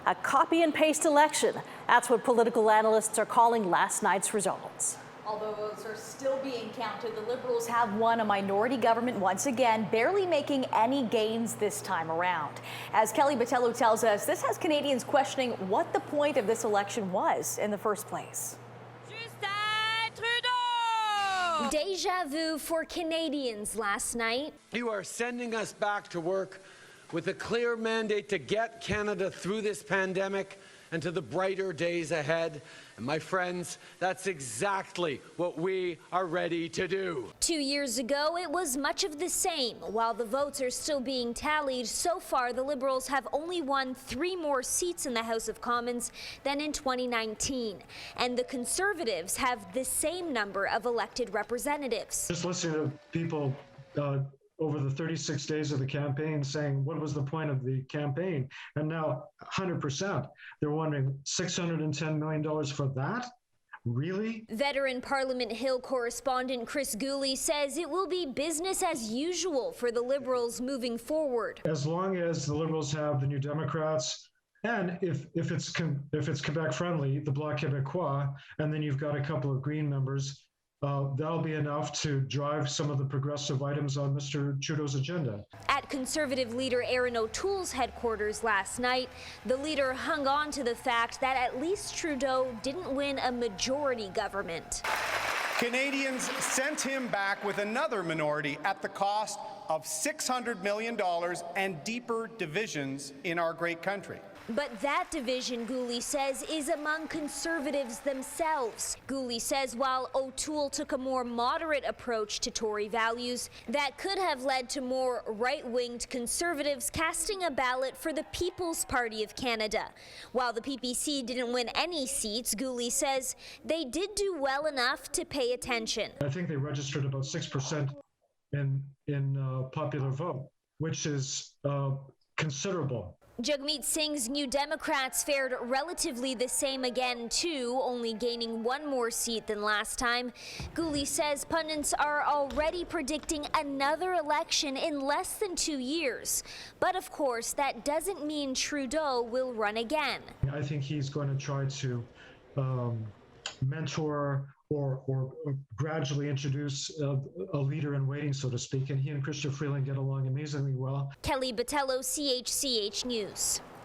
A copy and paste election. That's what political analysts are calling last night's results. Although votes are still being counted, the Liberals have won a minority government once again, barely making any gains this time around. As Kelly Botello tells us, this has Canadians questioning what the point of this election was in the first place. Trudeau! Deja vu for Canadians last night. You are sending us back to work with a clear mandate to get Canada through this pandemic and to the brighter days ahead. And my friends, that's exactly what we are ready to do. 2 years ago, it was much of the same. While the votes are still being tallied, so far the Liberals have only won 3 more seats in the House of Commons than in 2019. And the Conservatives have the same number of elected representatives. Just listening to people over the 36 days of the campaign saying, what was the point of the campaign? And now 100%, they're wondering $610 million for that? Really? Veteran Parliament Hill correspondent Chris Gooley says it will be business as usual for the Liberals moving forward. As long as the Liberals have the New Democrats, and if it's Quebec friendly, the Bloc Québécois, and then you've got a couple of Green members, that'll be enough to drive some of the progressive items on Mr. Trudeau's agenda. At Conservative leader Erin O'Toole's headquarters last night, the leader hung on to the fact that at least Trudeau didn't win a majority government. Canadians sent him back with another minority at the cost of $600 million and deeper divisions in our great country. But that division, Gooley says, is among Conservatives themselves. Gooley says while O'Toole took a more moderate approach to Tory values, that could have led to more right-winged Conservatives casting a ballot for the People's Party of Canada. While the PPC didn't win any seats, Gooley says they did do well enough to pay attention. I think they registered about 6% in popular vote, which is considerable. Jagmeet Singh's New Democrats fared relatively the same again too, only gaining 1 more seat than last time. Gooley says pundits are already predicting another election in less than 2 years. But of course, that doesn't mean Trudeau will run again. I think he's going to try to mentor or gradually introduce a leader in waiting, so to speak, and he and Chrystia Freeland get along amazingly well. Kelly Botello, CHCH News.